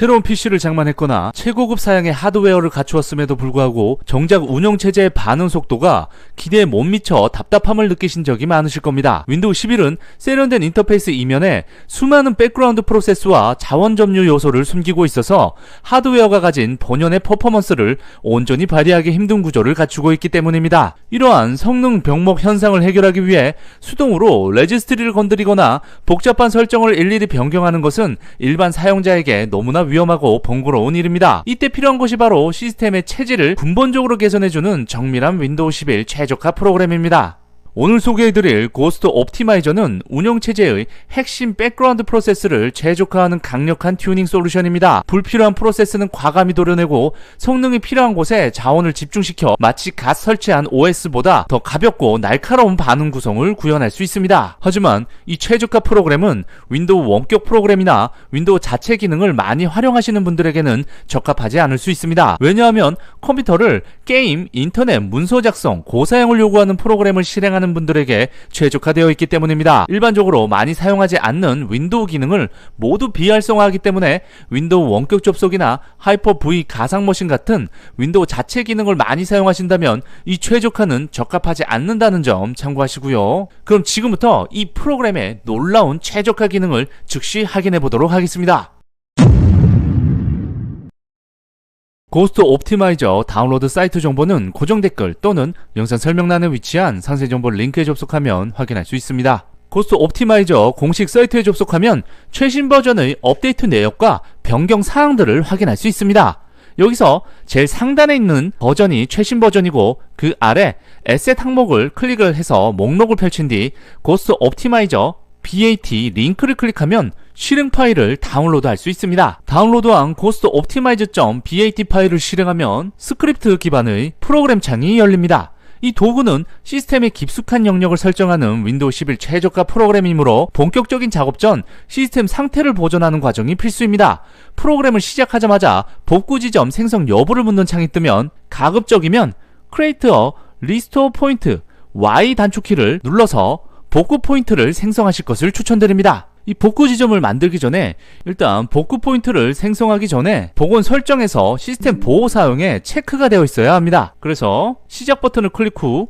새로운 PC를 장만했거나 최고급 사양의 하드웨어를 갖추었음에도 불구하고 정작 운영체제의 반응 속도가 기대에 못 미쳐 답답함을 느끼신 적이 많으실 겁니다. 윈도우 11은 세련된 인터페이스 이면에 수많은 백그라운드 프로세스와 자원 점유 요소를 숨기고 있어서 하드웨어가 가진 본연의 퍼포먼스를 온전히 발휘하기 힘든 구조를 갖추고 있기 때문입니다. 이러한 성능 병목 현상을 해결하기 위해 수동으로 레지스트리를 건드리거나 복잡한 설정을 일일이 변경하는 것은 일반 사용자에게 너무나 위험하고 번거로운 일입니다. 이때 필요한 것이 바로 시스템의 체질을 근본적으로 개선해주는 정밀한 윈도우 11 최적화 프로그램입니다. 오늘 소개해드릴 고스트 옵티마이저는 운영체제의 핵심 백그라운드 프로세스를 최적화하는 강력한 튜닝 솔루션입니다. 불필요한 프로세스는 과감히 도려내고 성능이 필요한 곳에 자원을 집중시켜 마치 갓 설치한 OS보다 더 가볍고 날카로운 반응 구성을 구현할 수 있습니다. 하지만 이 최적화 프로그램은 윈도우 원격 프로그램이나 윈도우 자체 기능을 많이 활용하시는 분들에게는 적합하지 않을 수 있습니다. 왜냐하면 컴퓨터를 게임, 인터넷, 문서 작성, 고사양을 요구하는 프로그램을 실행하는 분들에게 최적화되어 있기 때문입니다. 일반적으로 많이 사용하지 않는 윈도우 기능을 모두 비활성화하기 때문에 윈도우 원격 접속이나 하이퍼-V 가상머신 같은 윈도우 자체 기능을 많이 사용하신다면 이 최적화는 적합하지 않는다는 점 참고하시고요. 그럼 지금부터 이 프로그램의 놀라운 최적화 기능을 즉시 확인해 보도록 하겠습니다. 고스트 옵티마이저 다운로드 사이트 정보는 고정 댓글 또는 영상 설명란에 위치한 상세 정보 링크에 접속하면 확인할 수 있습니다. 고스트 옵티마이저 공식 사이트에 접속하면 최신 버전의 업데이트 내역과 변경 사항들을 확인할 수 있습니다. 여기서 제일 상단에 있는 버전이 최신 버전이고 그 아래 에셋 항목을 클릭을 해서 목록을 펼친 뒤 고스트 옵티마이저 BAT 링크를 클릭하면 실행 파일을 다운로드할 수 있습니다. 다운로드한 고스트 옵티마이저.bat 파일을 실행하면 스크립트 기반의 프로그램 창이 열립니다. 이 도구는 시스템의 깊숙한 영역을 설정하는 윈도우 11 최저가 프로그램이므로 본격적인 작업 전 시스템 상태를 보존하는 과정이 필수입니다. 프로그램을 시작하자마자 복구 지점 생성 여부를 묻는 창이 뜨면 가급적이면 Create a Restore Point Y 단축키를 눌러서 복구 포인트를 생성하실 것을 추천드립니다. 이 복구 지점을 만들기 전에 일단 복구 포인트를 생성하기 전에 복원 설정에서 시스템 보호 사용에 체크가 되어 있어야 합니다. 그래서 시작 버튼을 클릭 후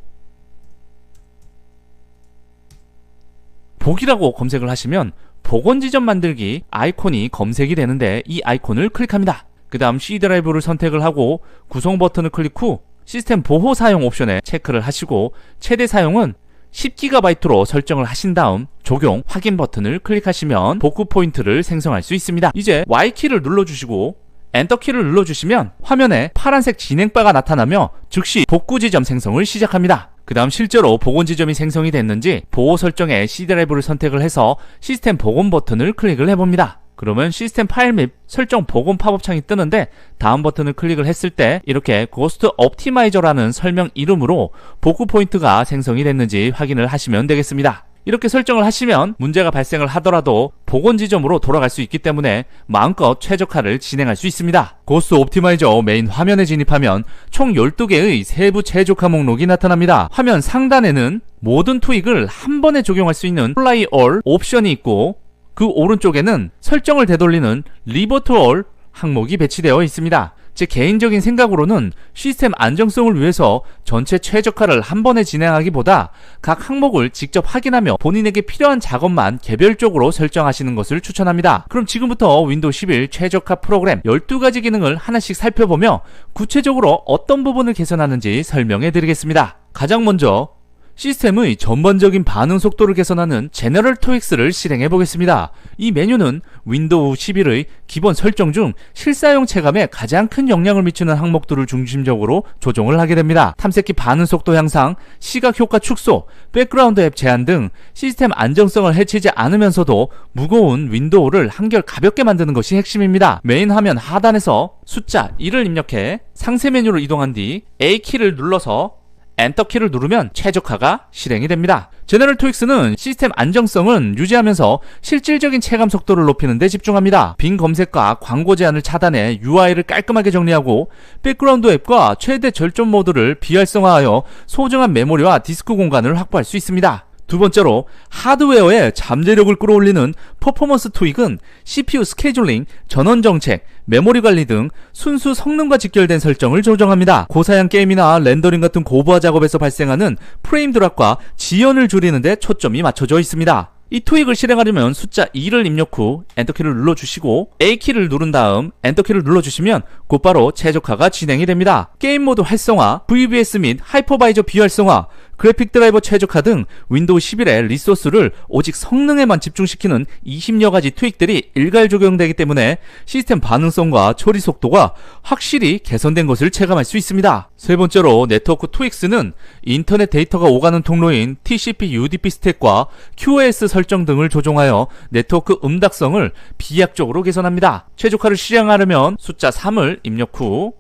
복이라고 검색을 하시면 복원 지점 만들기 아이콘이 검색이 되는데 이 아이콘을 클릭합니다. 그 다음 C 드라이브를 선택을 하고 구성 버튼을 클릭 후 시스템 보호 사용 옵션에 체크를 하시고 최대 사용은 10GB로 설정을 하신 다음 적용 확인 버튼을 클릭하시면 복구 포인트를 생성할 수 있습니다. 이제 Y키를 눌러주시고 엔터키를 눌러주시면 화면에 파란색 진행바가 나타나며 즉시 복구 지점 생성을 시작합니다. 그 다음 실제로 복원 지점이 생성이 됐는지 보호 설정에 C 드라이브를 선택을 해서 시스템 복원 버튼을 클릭을 해봅니다. 그러면 시스템 파일 및 설정 복원 팝업 창이 뜨는데 다음 버튼을 클릭을 했을 때 이렇게 고스트 옵티마이저라는 설명 이름으로 복구 포인트가 생성이 됐는지 확인을 하시면 되겠습니다. 이렇게 설정을 하시면 문제가 발생을 하더라도 복원 지점으로 돌아갈 수 있기 때문에 마음껏 최적화를 진행할 수 있습니다. 고스트 옵티마이저 메인 화면에 진입하면 총 12개의 세부 최적화 목록이 나타납니다. 화면 상단에는 모든 투익을 한 번에 적용할 수 있는 Apply All 옵션이 있고 그 오른쪽에는 설정을 되돌리는 Revert All 항목이 배치되어 있습니다. 제 개인적인 생각으로는 시스템 안정성을 위해서 전체 최적화를 한 번에 진행하기보다 각 항목을 직접 확인하며 본인에게 필요한 작업만 개별적으로 설정하시는 것을 추천합니다. 그럼 지금부터 윈도우 11 최적화 프로그램 12가지 기능을 하나씩 살펴보며 구체적으로 어떤 부분을 개선하는지 설명해 드리겠습니다. 가장 먼저 시스템의 전반적인 반응 속도를 개선하는 제너럴 토익스를 실행해 보겠습니다. 이 메뉴는 윈도우 11의 기본 설정 중 실사용 체감에 가장 큰 영향을 미치는 항목들을 중심적으로 조정을 하게 됩니다. 탐색기 반응 속도 향상, 시각 효과 축소, 백그라운드 앱 제한 등 시스템 안정성을 해치지 않으면서도 무거운 윈도우를 한결 가볍게 만드는 것이 핵심입니다. 메인 화면 하단에서 숫자 1을 입력해 상세 메뉴로 이동한 뒤 A키를 눌러서 엔터키를 누르면 최적화가 실행이 됩니다. 제너럴 토익스는 시스템 안정성은 유지하면서 실질적인 체감 속도를 높이는 데 집중합니다. 빈 검색과 광고 제한을 차단해 UI를 깔끔하게 정리하고 백그라운드 앱과 최대 절전 모드를 비활성화하여 소중한 메모리와 디스크 공간을 확보할 수 있습니다. 두 번째로 하드웨어의 잠재력을 끌어올리는 퍼포먼스 투익은 CPU 스케줄링, 전원 정책, 메모리 관리 등 순수 성능과 직결된 설정을 조정합니다. 고사양 게임이나 렌더링 같은 고부하 작업에서 발생하는 프레임 드랍과 지연을 줄이는 데 초점이 맞춰져 있습니다. 이 투익을 실행하려면 숫자 2를 입력 후 엔터키를 눌러주시고 A키를 누른 다음 엔터키를 눌러주시면 곧바로 최적화가 진행이 됩니다. 게임 모드 활성화, VBS 및 하이퍼바이저 비활성화, 그래픽 드라이버 최적화 등 윈도우 11의 리소스를 오직 성능에만 집중시키는 20여 가지 투익들이 일괄 적용되기 때문에 시스템 반응성과 처리 속도가 확실히 개선된 것을 체감할 수 있습니다. 세 번째로 네트워크 투익스는 인터넷 데이터가 오가는 통로인 TCP UDP 스택과 QoS 설정 등을 조정하여 네트워크 음닥성을 비약적으로 개선합니다. 최적화를 실행하려면 숫자 3을 입력 후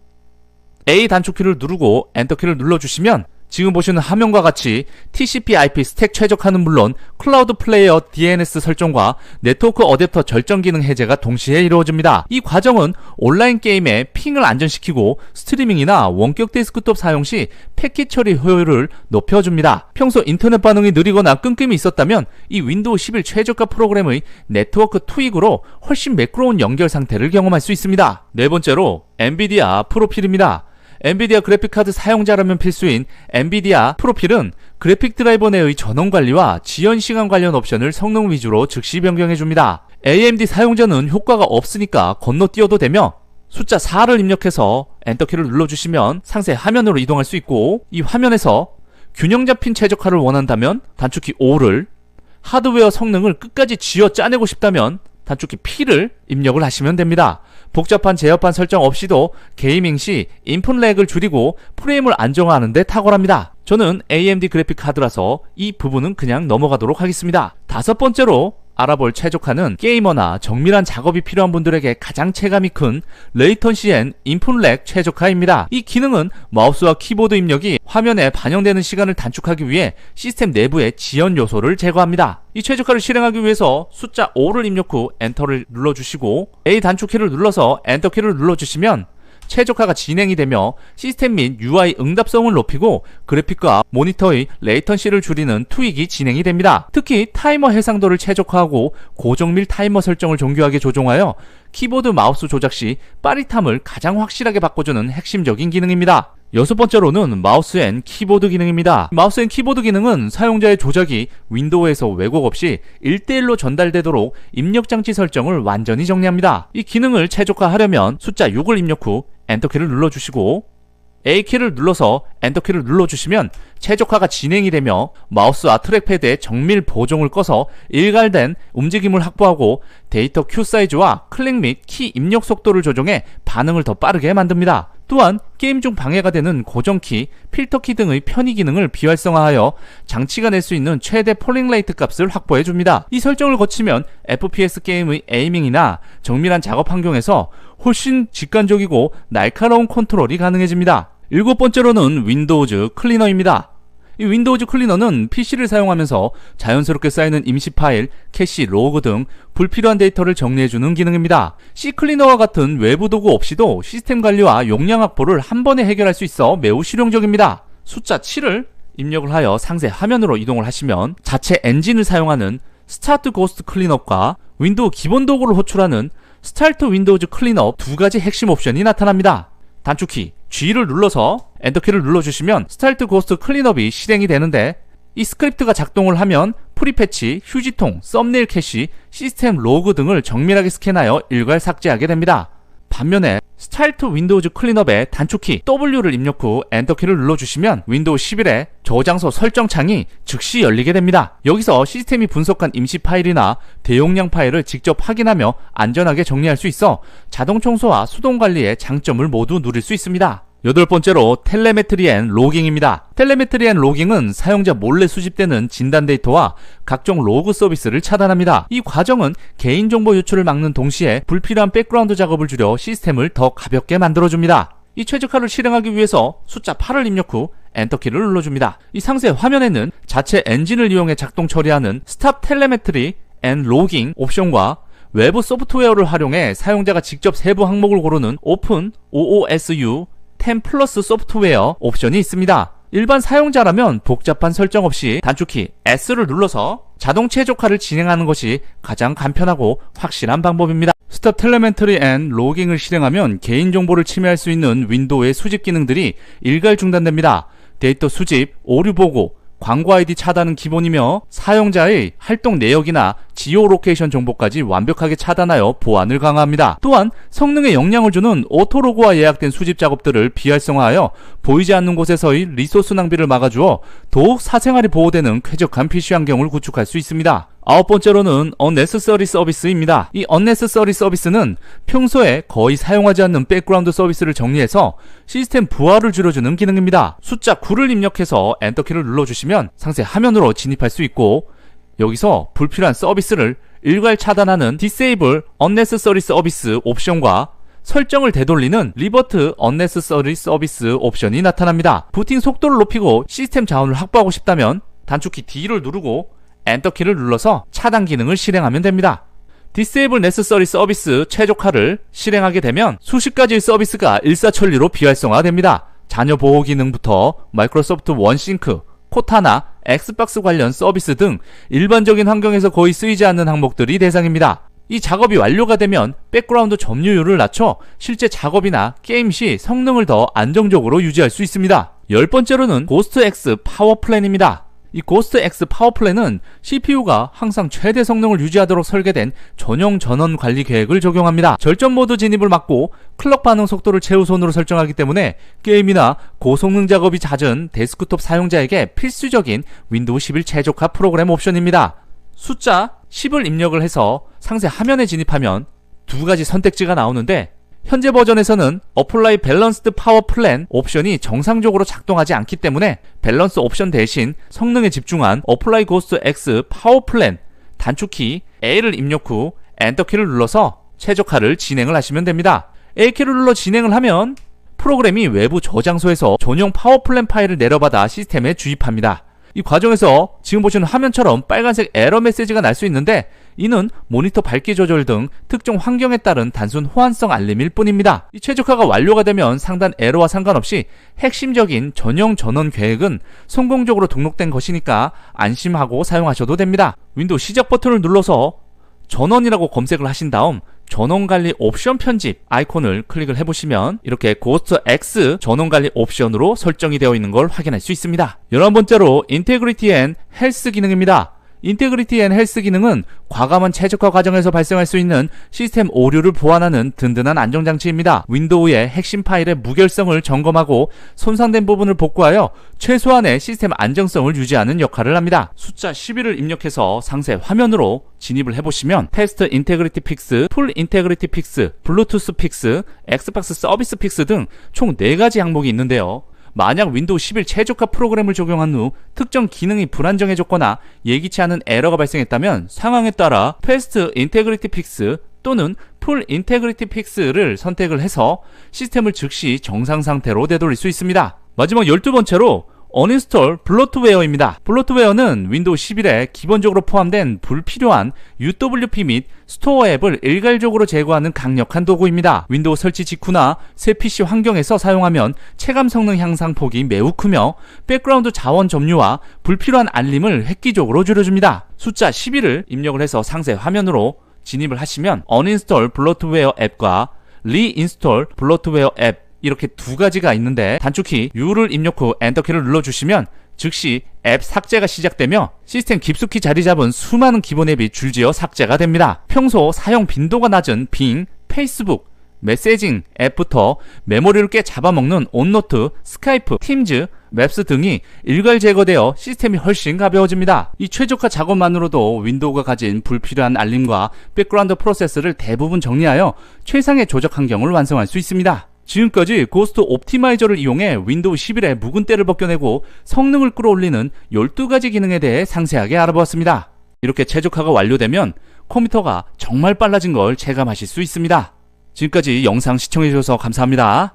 A 단축키를 누르고 엔터키를 눌러주시면 지금 보시는 화면과 같이 TCP/IP 스택 최적화는 물론 클라우드 플레이어 DNS 설정과 네트워크 어댑터 절정 기능 해제가 동시에 이루어집니다. 이 과정은 온라인 게임의 핑을 안전시키고 스트리밍이나 원격 데스크톱 사용 시 패킷 처리 효율을 높여줍니다. 평소 인터넷 반응이 느리거나 끊김이 있었다면 이 윈도우 11 최저가 프로그램의 네트워크 투익으로 훨씬 매끄러운 연결 상태를 경험할 수 있습니다. 네 번째로 엔비디아 프로필입니다. 엔비디아 그래픽카드 사용자라면 필수인 엔비디아 프로필은 그래픽 드라이버 내의 전원 관리와 지연 시간 관련 옵션을 성능 위주로 즉시 변경해줍니다. AMD 사용자는 효과가 없으니까 건너뛰어도 되며 숫자 4를 입력해서 엔터키를 눌러주시면 상세 화면으로 이동할 수 있고 이 화면에서 균형 잡힌 최적화를 원한다면 단축키 5를, 하드웨어 성능을 끝까지 쥐어 짜내고 싶다면 단축키 P를 입력을 하시면 됩니다. 복잡한 제어판 설정 없이도 게이밍 시 인풋 렉을 줄이고 프레임을 안정화하는 데 탁월합니다. 저는 AMD 그래픽 카드라서 이 부분은 그냥 넘어가도록 하겠습니다. 다섯 번째로 알아볼 최적화는 게이머나 정밀한 작업이 필요한 분들에게 가장 체감이 큰 레이턴시 앤 인풋 렉 최적화입니다. 이 기능은 마우스와 키보드 입력이 화면에 반영되는 시간을 단축하기 위해 시스템 내부의 지연 요소를 제거합니다. 이 최적화를 실행하기 위해서 숫자 5를 입력 후 엔터를 눌러주시고 A 단축키를 눌러서 엔터키를 눌러주시면 최적화가 진행이 되며 시스템 및 UI 응답성을 높이고 그래픽과 모니터의 레이턴시를 줄이는 투익이 진행이 됩니다. 특히 타이머 해상도를 최적화하고 고정밀 타이머 설정을 정교하게 조정하여 키보드 마우스 조작 시 빠릿함을 가장 확실하게 바꿔주는 핵심적인 기능입니다. 여섯 번째로는 마우스 앤 키보드 기능입니다. 마우스 앤 키보드 기능은 사용자의 조작이 윈도우에서 왜곡 없이 1대1로 전달되도록 입력 장치 설정을 완전히 정리합니다. 이 기능을 최적화하려면 숫자 6을 입력 후 엔터키를 눌러주시고 A키를 눌러서 엔터키를 눌러주시면 최적화가 진행이 되며 마우스와 트랙패드의 정밀 보정을 꺼서 일괄된 움직임을 확보하고 데이터 큐 사이즈와 클릭 및 키 입력 속도를 조정해 반응을 더 빠르게 만듭니다. 또한 게임 중 방해가 되는 고정키, 필터키 등의 편의 기능을 비활성화하여 장치가 낼 수 있는 최대 폴링 레이트 값을 확보해줍니다. 이 설정을 거치면 FPS 게임의 에이밍이나 정밀한 작업 환경에서 훨씬 직관적이고 날카로운 컨트롤이 가능해집니다. 일곱 번째로는 윈도우즈 클리너입니다. 이 윈도우즈 클리너는 PC를 사용하면서 자연스럽게 쌓이는 임시 파일, 캐시, 로그 등 불필요한 데이터를 정리해주는 기능입니다. C클리너와 같은 외부 도구 없이도 시스템 관리와 용량 확보를 한 번에 해결할 수 있어 매우 실용적입니다. 숫자 7을 입력을 하여 상세 화면으로 이동을 하시면 자체 엔진을 사용하는 스타트 고스트 클린업과 윈도우 기본 도구를 호출하는 스타트 윈도우즈 클린업 두 가지 핵심 옵션이 나타납니다. 단축키 G를 눌러서 엔터키를 눌러주시면 스타트 고스트 클린업이 실행이 되는데 이 스크립트가 작동을 하면 프리패치, 휴지통, 썸네일 캐시, 시스템 로그 등을 정밀하게 스캔하여 일괄 삭제하게 됩니다. 반면에 스타트 윈도우즈 클린업의 단축키 W를 입력 후 엔터키를 눌러주시면 윈도우 11의 저장소 설정 창이 즉시 열리게 됩니다. 여기서 시스템이 분석한 임시 파일이나 대용량 파일을 직접 확인하며 안전하게 정리할 수 있어 자동 청소와 수동 관리의 장점을 모두 누릴 수 있습니다. 여덟 번째로 텔레메트리 앤 로깅입니다. 텔레메트리 앤 로깅은 사용자 몰래 수집되는 진단 데이터와 각종 로그 서비스를 차단합니다. 이 과정은 개인정보 유출을 막는 동시에 불필요한 백그라운드 작업을 줄여 시스템을 더 가볍게 만들어줍니다. 이 최적화를 실행하기 위해서 숫자 8을 입력 후 엔터키를 눌러줍니다. 이 상세 화면에는 자체 엔진을 이용해 작동 처리하는 스탑 텔레메트리 앤 로깅 옵션과 외부 소프트웨어를 활용해 사용자가 직접 세부 항목을 고르는 오픈 OOSU 10 플러스 소프트웨어 옵션이 있습니다. 일반 사용자라면 복잡한 설정 없이 단축키 S를 눌러서 자동 최적화를 진행하는 것이 가장 간편하고 확실한 방법입니다. 스톱 텔레멘터리 앤 로깅을 실행하면 개인정보를 침해할 수 있는 윈도우의 수집 기능들이 일괄 중단됩니다. 데이터 수집, 오류 보고, 광고 아이디 차단은 기본이며 사용자의 활동 내역이나 지오 로케이션 정보까지 완벽하게 차단하여 보안을 강화합니다. 또한 성능에 영향을 주는 오토로그와 예약된 수집 작업들을 비활성화하여 보이지 않는 곳에서의 리소스 낭비를 막아주어 더욱 사생활이 보호되는 쾌적한 PC 환경을 구축할 수 있습니다. 아홉 번째로는 unnecessary 서비스입니다. 이 unnecessary 서비스는 평소에 거의 사용하지 않는 백그라운드 서비스를 정리해서 시스템 부하를 줄여주는 기능입니다. 숫자 9를 입력해서 엔터키를 눌러주시면 상세 화면으로 진입할 수 있고, 여기서 불필요한 서비스를 일괄 차단하는 Disable Unnecessary Service 옵션과 설정을 되돌리는 Revert Unnecessary Service 옵션이 나타납니다. 부팅 속도를 높이고 시스템 자원을 확보하고 싶다면 단축키 D를 누르고 엔터키를 눌러서 차단 기능을 실행하면 됩니다. Disable Necessary Service 최적화를 실행하게 되면 수십 가지의 서비스가 일사천리로 비활성화됩니다. 자녀 보호 기능부터 마이크로소프트 원싱크, 코타나, 엑스박스 관련 서비스 등 일반적인 환경에서 거의 쓰이지 않는 항목들이 대상입니다. 이 작업이 완료가 되면 백그라운드 점유율을 낮춰 실제 작업이나 게임 시 성능을 더 안정적으로 유지할 수 있습니다. 10번째로는 고스트X 파워 플랜입니다. 이 고스트X 파워 플랜은 CPU가 항상 최대 성능을 유지하도록 설계된 전용 전원 관리 계획을 적용합니다. 절전 모드 진입을 막고 클럭 반응 속도를 최우선으로 설정하기 때문에 게임이나 고성능 작업이 잦은 데스크톱 사용자에게 필수적인 윈도우 11 최적화 프로그램 옵션입니다. 숫자 10을 입력을 해서 상세 화면에 진입하면 두 가지 선택지가 나오는데, 현재 버전에서는 Apply Balanced Power Plan 옵션이 정상적으로 작동하지 않기 때문에 밸런스 옵션 대신 성능에 집중한 Apply Ghost X Power Plan 단축키 A를 입력 후 엔터키를 눌러서 최적화를 진행을 하시면 됩니다. A키를 눌러 진행을 하면 프로그램이 외부 저장소에서 전용 파워 플랜 파일을 내려받아 시스템에 주입합니다. 이 과정에서 지금 보시는 화면처럼 빨간색 에러 메시지가 날 수 있는데, 이는 모니터 밝기 조절 등 특정 환경에 따른 단순 호환성 알림일 뿐입니다. 이 최적화가 완료가 되면 상단 에러와 상관없이 핵심적인 전용 전원 계획은 성공적으로 등록된 것이니까 안심하고 사용하셔도 됩니다. 윈도우 시작 버튼을 눌러서 전원이라고 검색을 하신 다음 전원관리 옵션 편집 아이콘을 클릭을 해보시면 이렇게 고스트 X 전원관리 옵션으로 설정이 되어 있는 걸 확인할 수 있습니다. 11번째로 인테그리티 앤 헬스 기능입니다. 인테그리티 앤 헬스 기능은 과감한 최적화 과정에서 발생할 수 있는 시스템 오류를 보완하는 든든한 안정장치입니다. 윈도우의 핵심 파일의 무결성을 점검하고 손상된 부분을 복구하여 최소한의 시스템 안정성을 유지하는 역할을 합니다. 숫자 11을 입력해서 상세 화면으로 진입을 해보시면 테스트 인테그리티 픽스, 풀 인테그리티 픽스, 블루투스 픽스, 엑스박스 서비스 픽스 등 총 4가지 항목이 있는데요. 만약 윈도우 11 최적화 프로그램을 적용한 후 특정 기능이 불안정해졌거나 예기치 않은 에러가 발생했다면 상황에 따라 패스트 인테그리티 픽스 또는 풀 인테그리티 픽스를 선택을 해서 시스템을 즉시 정상 상태로 되돌릴 수 있습니다. 마지막 12번째로 uninstall 블로트웨어입니다. 블로트웨어는 윈도우 11에 기본적으로 포함된 불필요한 UWP 및 스토어 앱을 일괄적으로 제거하는 강력한 도구입니다. 윈도우 설치 직후나 새 PC 환경에서 사용하면 체감 성능 향상 폭이 매우 크며 백그라운드 자원 점유와 불필요한 알림을 획기적으로 줄여줍니다. 숫자 11을 입력을 해서 상세 화면으로 진입을 하시면 uninstall 블로트웨어 앱과 reinstall 블로트웨어 앱 이렇게 두 가지가 있는데, 단축키 U를 입력 후 엔터키를 눌러주시면 즉시 앱 삭제가 시작되며 시스템 깊숙이 자리 잡은 수많은 기본 앱이 줄지어 삭제가 됩니다. 평소 사용 빈도가 낮은 빙, 페이스북, 메시징 앱부터 메모리를 꽤 잡아먹는 온노트, 스카이프, 팀즈, 맵스 등이 일괄 제거되어 시스템이 훨씬 가벼워집니다. 이 최적화 작업만으로도 윈도우가 가진 불필요한 알림과 백그라운드 프로세스를 대부분 정리하여 최상의 조작 환경을 완성할 수 있습니다. 지금까지 고스트 옵티마이저를 이용해 윈도우 11의 묵은 때를 벗겨내고 성능을 끌어올리는 12가지 기능에 대해 상세하게 알아보았습니다. 이렇게 최적화가 완료되면 컴퓨터가 정말 빨라진 걸 체감하실 수 있습니다. 지금까지 영상 시청해주셔서 감사합니다.